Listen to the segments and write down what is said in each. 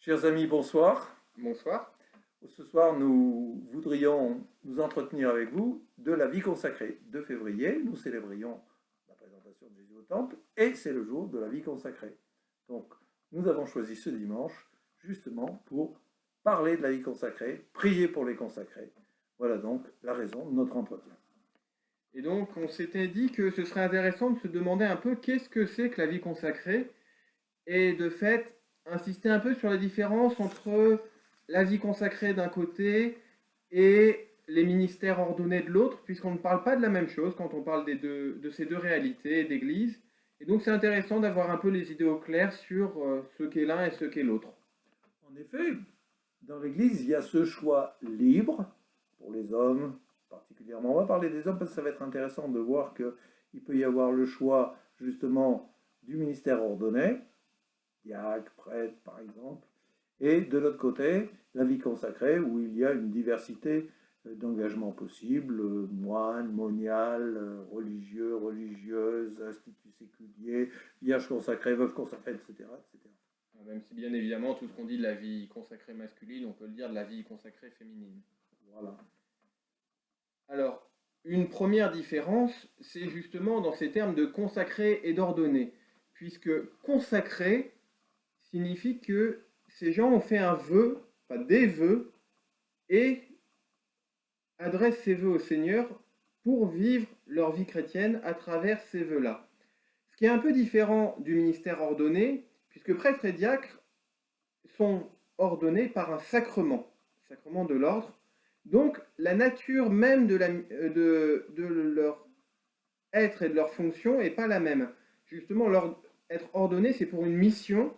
Chers amis, bonsoir. Bonsoir. Ce soir, nous voudrions nous entretenir avec vous de la vie consacrée. 2 février, nous célébrions la présentation de Jésus au Temple et c'est le jour de la vie consacrée. Donc, nous avons choisi ce dimanche justement pour parler de la vie consacrée, prier pour les consacrés. Voilà donc la raison de notre entretien. Et donc, on s'était dit que ce serait intéressant de se demander un peu qu'est-ce que c'est que la vie consacrée et de fait, insister un peu sur la différence entre la vie consacrée d'un côté et les ministères ordonnés de l'autre, puisqu'on ne parle pas de la même chose quand on parle de ces deux réalités d'église. Et donc, c'est intéressant d'avoir un peu les idées au clair sur ce qu'est l'un et ce qu'est l'autre. En effet, dans l'Église, il y a ce choix libre pour les hommes, particulièrement. On va parler des hommes parce que ça va être intéressant de voir qu'il peut y avoir le choix justement du ministère ordonné, diacre, prêtre par exemple, et de l'autre côté, la vie consacrée où il y a une diversité d'engagements possibles, moines, moniales, religieux, religieuses, instituts séculiers, vierges consacrées, veuves consacrées, etc., etc. Même si bien évidemment tout ce qu'on dit de la vie consacrée masculine, on peut le dire de la vie consacrée féminine. Voilà. Alors, une première différence, c'est justement dans ces termes de consacré et d'ordonné, puisque consacré signifie que ces gens ont fait un vœu, enfin des vœux, et adressent ces vœux au Seigneur pour vivre leur vie chrétienne à travers ces vœux-là. Ce qui est un peu différent du ministère ordonné, puisque prêtres et diacres sont ordonnés par un sacrement de l'ordre. Donc la nature même de leur être et de leur fonction n'est pas la même. Justement, être ordonné, c'est pour une mission,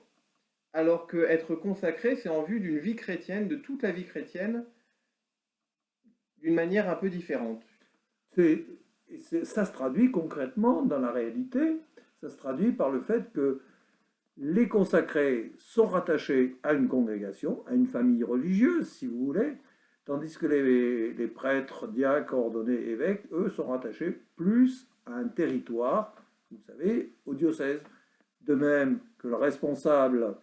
alors que être consacré, c'est en vue d'une vie chrétienne, de toute la vie chrétienne, d'une manière un peu différente. Ça se traduit concrètement dans la réalité, ça se traduit par le fait que les consacrés sont rattachés à une congrégation, à une famille religieuse, si vous voulez, tandis que les prêtres, diacres, ordonnés, évêques, eux, sont rattachés plus à un territoire, vous savez, au diocèse. De même que le responsable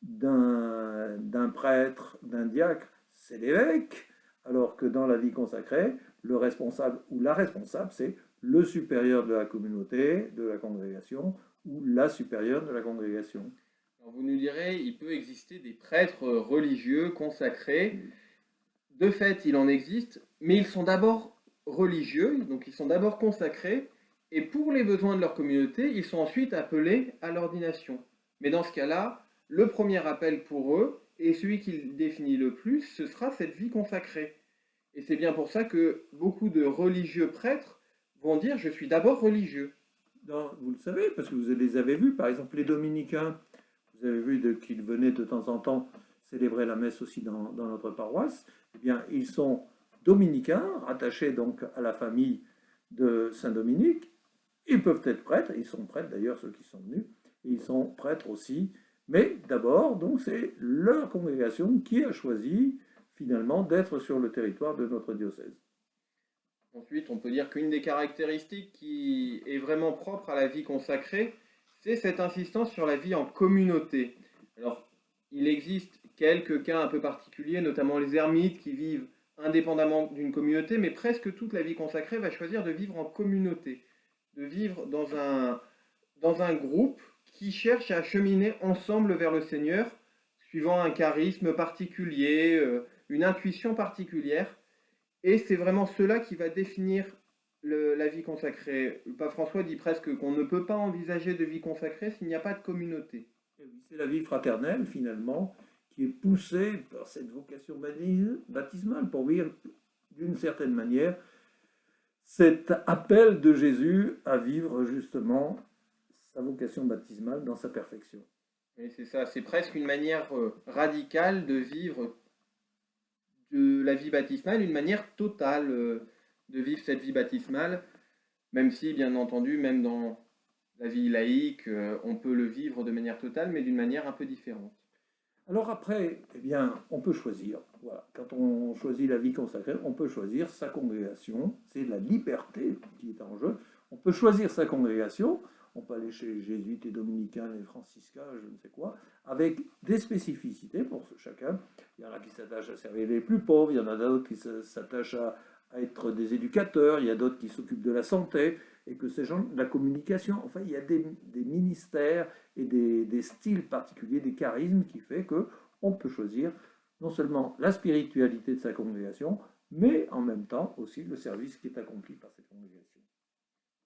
d'un prêtre, d'un diacre, c'est l'évêque, alors que dans la vie consacrée, le responsable ou la responsable, c'est le supérieur de la communauté, de la congrégation, ou la supérieure de la congrégation. Alors vous nous direz, il peut exister des prêtres religieux consacrés. De fait, il en existe, mais ils sont d'abord religieux, donc ils sont d'abord consacrés, et pour les besoins de leur communauté, ils sont ensuite appelés à l'ordination. Mais dans ce cas-là, le premier appel pour eux, et celui qui définit le plus, ce sera cette vie consacrée. Et c'est bien pour ça que beaucoup de religieux prêtres vont dire « je suis d'abord religieux ». Vous le savez, parce que vous les avez vus, par exemple les dominicains, vous avez vu qu'ils venaient de temps en temps célébrer la messe aussi dans notre paroisse, eh bien ils sont dominicains, rattachés donc à la famille de Saint-Dominique. Ils peuvent être prêtres, ils sont prêtres d'ailleurs ceux qui sont venus, et ils sont prêtres aussi, mais d'abord, donc c'est leur congrégation qui a choisi finalement d'être sur le territoire de notre diocèse. Ensuite, on peut dire qu'une des caractéristiques qui est vraiment propre à la vie consacrée, c'est cette insistance sur la vie en communauté. Alors, il existe quelques cas un peu particuliers, notamment les ermites qui vivent indépendamment d'une communauté, mais presque toute la vie consacrée va choisir de vivre en communauté, de vivre dans un groupe qui cherche à cheminer ensemble vers le Seigneur, suivant un charisme particulier, une intuition particulière. Et c'est vraiment cela qui va définir la vie consacrée. Le pape François dit presque qu'on ne peut pas envisager de vie consacrée s'il n'y a pas de communauté. C'est la vie fraternelle, finalement, qui est poussée par cette vocation baptismale pour vivre d'une certaine manière cet appel de Jésus à vivre justement sa vocation baptismale dans sa perfection. Et c'est ça, c'est presque une manière radicale de vivre de la vie baptismale, une manière totale de vivre cette vie baptismale, même si, bien entendu, même dans la vie laïque, on peut le vivre de manière totale, mais d'une manière un peu différente. Alors après, eh bien, on peut choisir. Voilà. Quand on choisit la vie consacrée, on peut choisir sa congrégation. C'est la liberté qui est en jeu. On peut choisir sa congrégation. On peut aller chez les jésuites, les dominicains, les franciscains, je ne sais quoi, avec des spécificités pour chacun. Il y en a qui s'attachent à servir les plus pauvres, il y en a d'autres qui s'attachent à être des éducateurs, il y a d'autres qui s'occupent de la santé, et que ces gens, de la communication, enfin, il y a des ministères et des styles particuliers, des charismes qui fait que on peut choisir non seulement la spiritualité de sa congrégation, mais en même temps aussi le service qui est accompli par cette congrégation.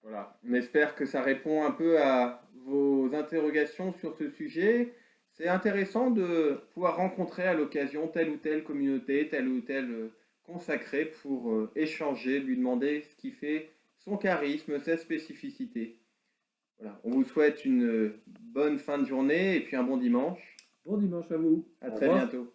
Voilà, on espère que ça répond un peu à vos interrogations sur ce sujet. C'est intéressant de pouvoir rencontrer à l'occasion telle ou telle communauté, tel ou tel consacré pour échanger, lui demander ce qui fait son charisme, sa spécificité. Voilà, on vous souhaite une bonne fin de journée et puis un bon dimanche. Bon dimanche à vous. À Au très revoir. bientôt.